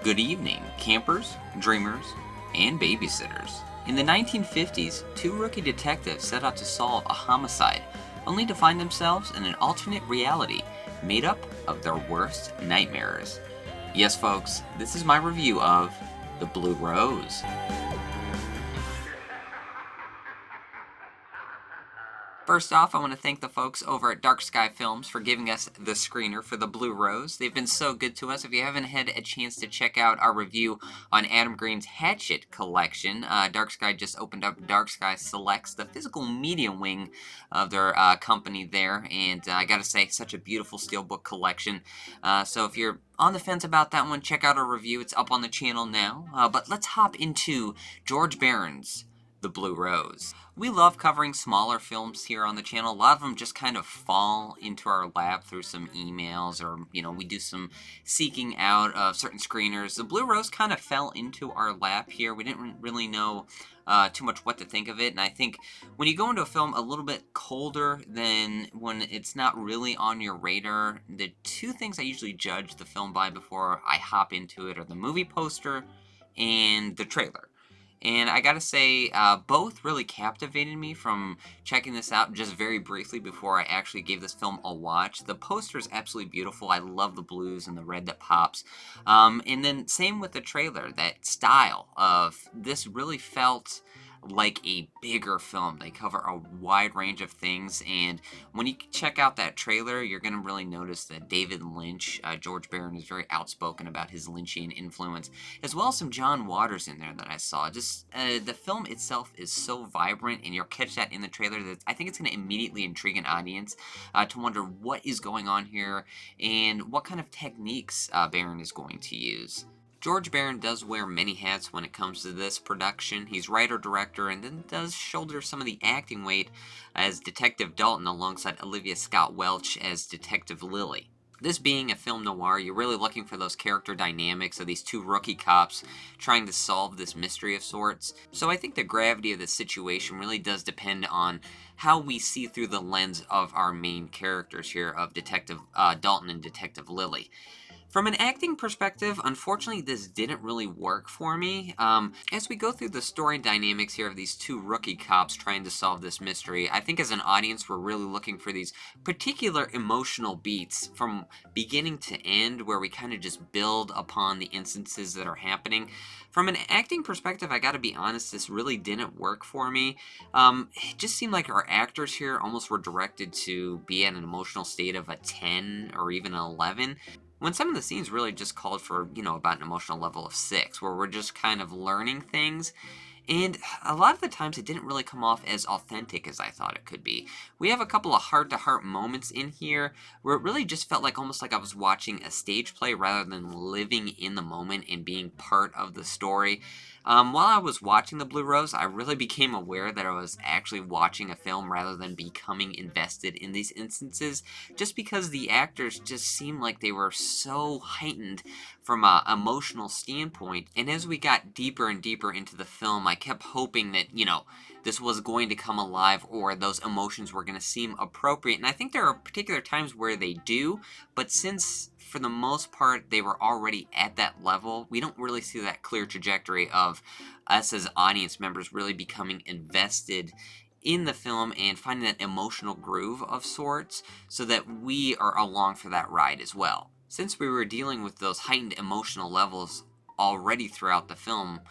Good evening, campers, dreamers, and babysitters. In the 1950s, two rookie detectives set out to solve a homicide, only to find themselves in an alternate reality made up of their worst nightmares. Yes, folks, this is my review of The Blue Rose. First off, I want to thank the folks over at Dark Sky Films for giving us the screener for The Blue Rose. They've been so good to us. If you haven't had a chance to check out our review on Adam Green's Hatchet collection, Dark Sky just opened up Dark Sky Selects, the physical media wing of their company there, and I gotta say, such a beautiful steelbook collection. So if you're on the fence about that one, check out our review. It's up on the channel now. But let's hop into George Barron's The Blue Rose. We love covering smaller films here on the channel. A lot of them just kind of fall into our lap through some emails or, we do some seeking out of certain screeners. The Blue Rose kind of fell into our lap here. We didn't really know too much what to think of it. And I think when you go into a film a little bit colder than when it's not really on your radar, the two things I usually judge the film by before I hop into it are the movie poster and the trailer. And I gotta say, both really captivated me from checking this out just very briefly before I actually gave this film a watch. The poster is absolutely beautiful. I love the blues and the red that pops. And then same with the trailer, that style of this really felt like a bigger film. They cover a wide range of things, and when you check out that trailer, you're going to really notice that David Lynch, George Barron, is very outspoken about his Lynchian influence, as well as some John Waters in there that I saw. Just the film itself is so vibrant, and you'll catch that in the trailer, that I think it's going to immediately intrigue an audience to wonder what is going on here and what kind of techniques Barron is going to use. George Barron does wear many hats when it comes to this production. He's writer, director, and then does shoulder some of the acting weight as Detective Dalton alongside Olivia Scott Welch as Detective Lily. This being a film noir, you're really looking for those character dynamics of these two rookie cops trying to solve this mystery of sorts. So I think the gravity of the situation really does depend on how we see through the lens of our main characters here of Detective Dalton and Detective Lily. From an acting perspective, unfortunately, this didn't really work for me. As we go through the story dynamics here of these two rookie cops trying to solve this mystery, I think as an audience, we're really looking for these particular emotional beats from beginning to end, where we kind of just build upon the instances that are happening. From an acting perspective, I gotta be honest, this really didn't work for me. It just seemed like our actors here almost were directed to be at an emotional state of a 10 or even an 11. When some of the scenes really just called for, about an emotional level of 6, where we're just kind of learning things. And a lot of the times it didn't really come off as authentic as I thought it could be. We have a couple of heart-to-heart moments in here where it really just felt like almost like I was watching a stage play rather than living in the moment and being part of the story. While I was watching The Blue Rose, I really became aware that I was actually watching a film rather than becoming invested in these instances, just because the actors just seemed like they were so heightened from an emotional standpoint. And as we got deeper and deeper into the film, I kept hoping that, this was going to come alive or those emotions were going to seem appropriate. And I think there are particular times where they do, but since for the most part they were already at that level, we don't really see that clear trajectory of us as audience members really becoming invested in the film and finding that emotional groove of sorts so that we are along for that ride as well. Since we were dealing with those heightened emotional levels already throughout the film,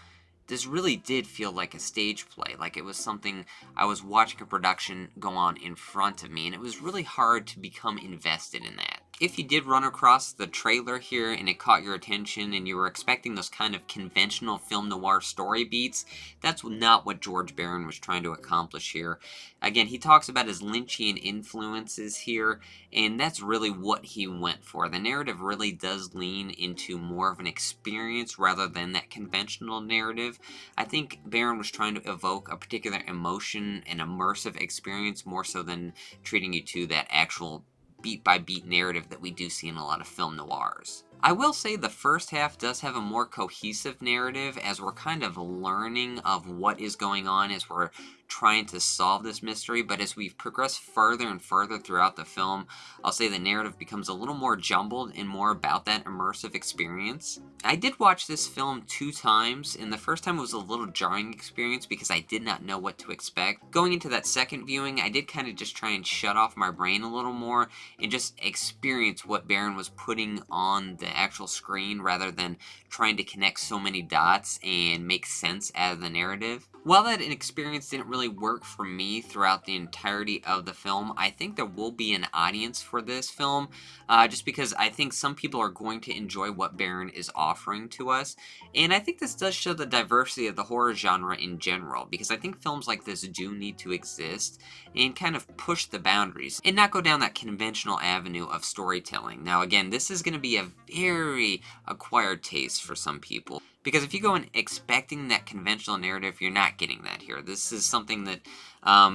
this really did feel like a stage play, like it was something I was watching a production go on in front of me, and it was really hard to become invested in that. If you did run across the trailer here and it caught your attention and you were expecting those kind of conventional film noir story beats, that's not what George Barron was trying to accomplish here. Again, he talks about his Lynchian influences here, and that's really what he went for. The narrative really does lean into more of an experience rather than that conventional narrative. I think Barron was trying to evoke a particular emotion and immersive experience more so than treating you to that actual beat-by-beat narrative that we do see in a lot of film noirs. I will say the first half does have a more cohesive narrative as we're kind of learning of what is going on, as we're trying to solve this mystery, but as we progress further and further throughout the film, I'll say the narrative becomes a little more jumbled and more about that immersive experience. I did watch this film 2 times, and the first time was a little jarring experience because I did not know what to expect. Going into that second viewing, I did kind of just try and shut off my brain a little more and just experience what Baron was putting on the actual screen rather than trying to connect so many dots and make sense out of the narrative. While that experience didn't really work for me throughout the entirety of the film, I think there will be an audience for this film, just because I think some people are going to enjoy what Baron is offering to us. And I think this does show the diversity of the horror genre in general, because I think films like this do need to exist and kind of push the boundaries and not go down that conventional avenue of storytelling. Now, again, this is going to be a very acquired taste for some people. Because if you go in expecting that conventional narrative, you're not getting that here. This is something that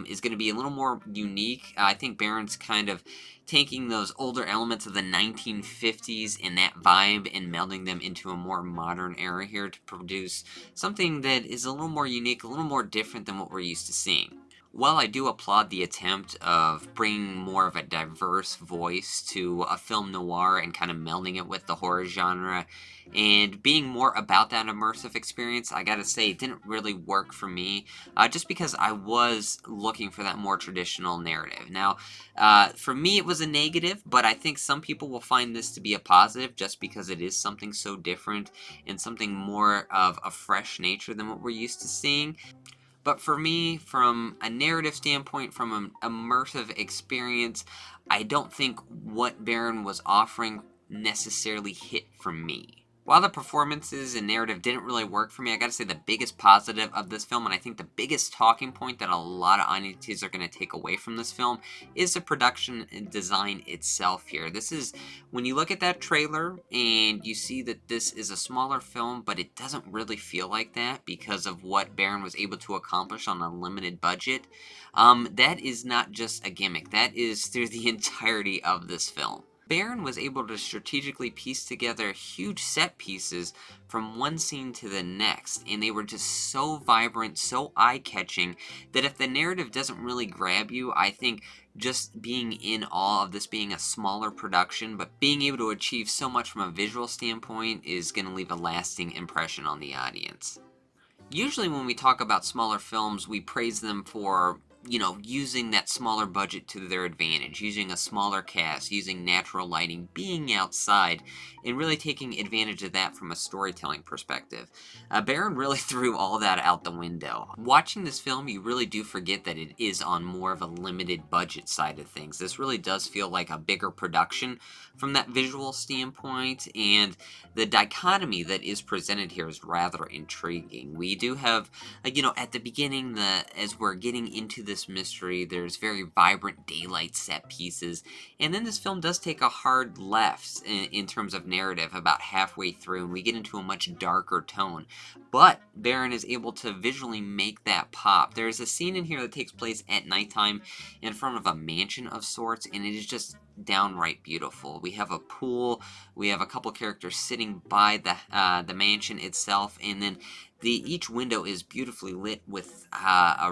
is going to be a little more unique. I think Baron's kind of taking those older elements of the 1950s and that vibe and melding them into a more modern era here to produce something that is a little more unique, a little more different than what we're used to seeing. While I do applaud the attempt of bringing more of a diverse voice to a film noir and kind of melding it with the horror genre and being more about that immersive experience, I gotta say it didn't really work for me, just because I was looking for that more traditional narrative. Now, for me it was a negative, but I think some people will find this to be a positive just because it is something so different and something more of a fresh nature than what we're used to seeing. But for me, from a narrative standpoint, from an immersive experience, I don't think what Baron was offering necessarily hit for me. While the performances and narrative didn't really work for me, I gotta say the biggest positive of this film, and I think the biggest talking point that a lot of audiences are gonna take away from this film, is the production and design itself here. This is, when you look at that trailer and you see that this is a smaller film, but it doesn't really feel like that because of what Baron was able to accomplish on a limited budget. That is not just a gimmick. That is through the entirety of this film. Baron was able to strategically piece together huge set pieces from one scene to the next, and they were just so vibrant, so eye-catching, that if the narrative doesn't really grab you, I think just being in awe of this being a smaller production, but being able to achieve so much from a visual standpoint is going to leave a lasting impression on the audience. Usually when we talk about smaller films, we praise them for, using that smaller budget to their advantage, using a smaller cast, using natural lighting, being outside, and really taking advantage of that from a storytelling perspective. Baron really threw all that out the window. Watching this film, you really do forget that it is on more of a limited budget side of things. This really does feel like a bigger production from that visual standpoint, and the dichotomy that is presented here is rather intriguing. We do have, at the beginning, as we're getting into this mystery, there's very vibrant daylight set pieces, and then this film does take a hard left in terms of narrative about halfway through, and we get into a much darker tone. But Baron is able to visually make that pop. There's a scene in here that takes place at nighttime in front of a mansion of sorts, and it is just downright beautiful. We have a pool, we have a couple characters sitting by the mansion itself, and then each window is beautifully lit with a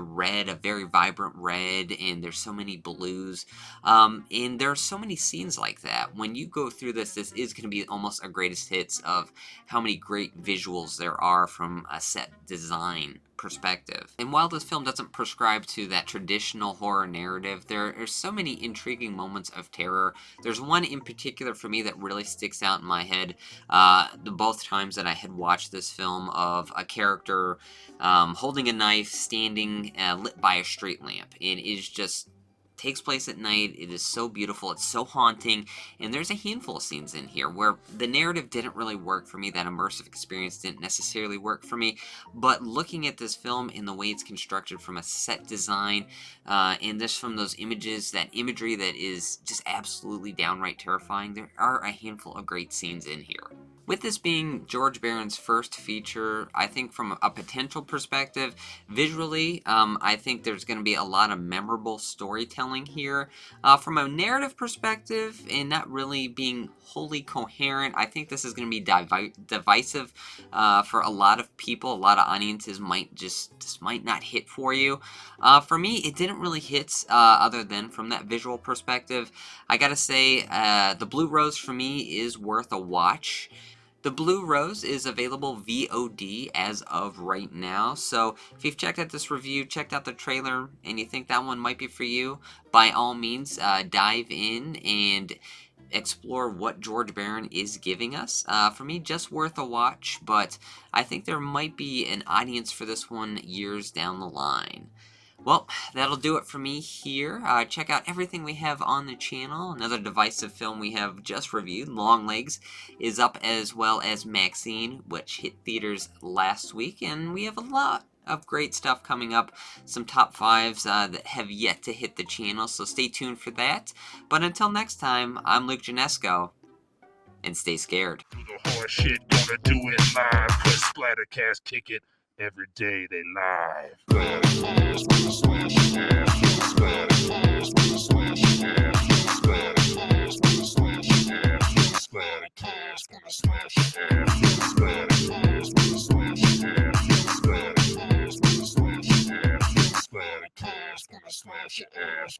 very vibrant red, and there's so many blues, and there are so many scenes like that. When you go through this is going to be almost a greatest hits of how many great visuals there are from a set design perspective. And while this film doesn't prescribe to that traditional horror narrative, there are so many intriguing moments of terror. There's one in particular for me that really sticks out in my head, the both times that I had watched this film, of a character holding a knife, standing lit by a street lamp. It is just takes place at night. It is so beautiful. It's so haunting. And there's a handful of scenes in here where the narrative didn't really work for me. That immersive experience didn't necessarily work for me. But looking at this film and the way it's constructed from a set design, and just from those images, that imagery that is just absolutely downright terrifying, there are a handful of great scenes in here. With this being George Barron's first feature, I think from a potential perspective, visually, I think there's going to be a lot of memorable storytelling here. From a narrative perspective, and not really being wholly coherent, I think this is going to be divisive for a lot of people. A lot of audiences this might not hit for you. For me, it didn't really hit, other than from that visual perspective. I gotta say, the Blue Rose for me is worth a watch. The Blue Rose is available VOD as of right now, so if you've checked out this review, checked out the trailer, and you think that one might be for you, by all means, dive in and explore what George Barron is giving us. For me, just worth a watch, but I think there might be an audience for this one years down the line. Well, that'll do it for me here. Check out everything we have on the channel. Another divisive film we have just reviewed, Longlegs, is up, as well as Maxine, which hit theaters last week, and we have a lot of great stuff coming up. Some top fives that have yet to hit the channel, so stay tuned for that. But until next time, I'm Luke Janesco, and stay scared. Do the hard shit, gonna do it live, 'cause Splattercast kick it every day they live. Splattercast, gonna slash your ass. Splattercast, gonna slash your ass. Splattercast, gonna slash your ass. Splattercast, gonna slash your ass. Splattercast, gonna slash your ass. Splattercast, gonna slash your ass. Splattercast, gonna slash your ass.